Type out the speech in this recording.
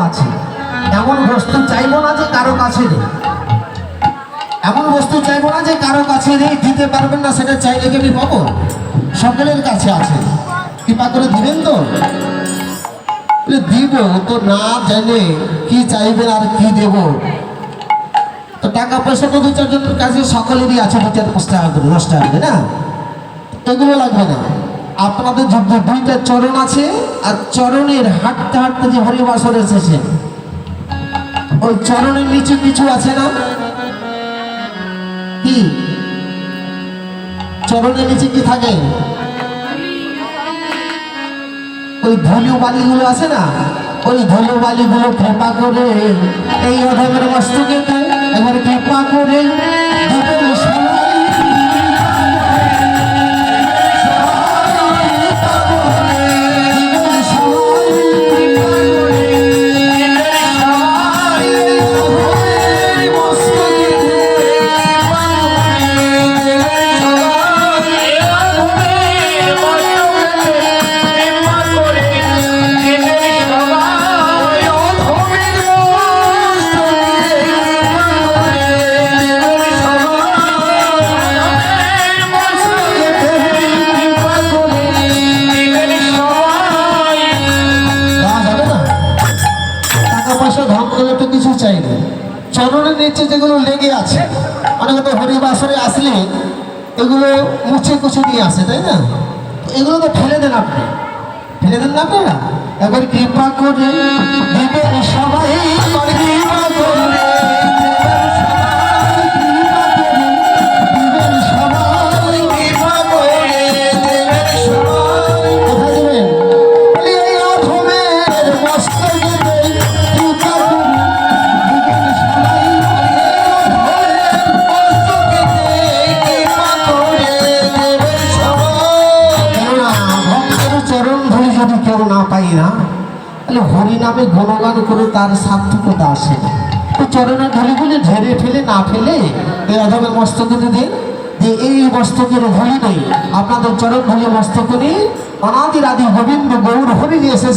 আছে। এমন বস্তু চাইবো না যে কারো কাছে নেই, এমন বস্তু চাইবো না যে কারো কাছে নেই, দিতে পারবেন না সেটা চাইলে কি আমি পাবো? সকলের কাছে আছে, কৃপা করে দিবেন তো? দিব তো, না জানে কি চাইবেন আর কি দেব। তো টাকা পয়সা তো 2-4 জনের কাছে সকলেরই আছে, 2-5 টাকা করে 10 টাকা করে, না এগুলো লাগবে না। আপনাদের যুদ্ধ 2টা চরণ আছে, আর চরণের হাঁটতে হাঁটতে যে হরিবাসর এসেছে, ওই চরণের নিচে কিছু আছে না? কি চরণের নিচে কি থাকে? ওই ধুলো বালিগুলো আছে না, ওই ধুলো বালিগুলো কৃপা করে এই অধমের মস্তকে এবার কৃপা করে চরণের নিচে যেগুলো লেগে আছে, অনেকে তো হরিবাসরে আসলে এগুলো মুছে কুচে দিয়ে আসে, তাই না? এগুলো তো ফেলে দেন, আপনি ফেলে দেন না আপনারা। একবার কৃপা করে দিবেন সবাই, কৃপা করে হরি নামে গুণগান করে তার সার্থকতা আসে। তো চরণের ধুলিগুলি ঝেড়ে ফেলে না ফেলে এই অধমের মস্তকে দিন, যে এই মস্তকের ধুলি নেই, আপনাদের চরণ ধুলি মস্তক নিয়ে অনাদির আদি গোবিন্দ গৌর হরি এসেছে।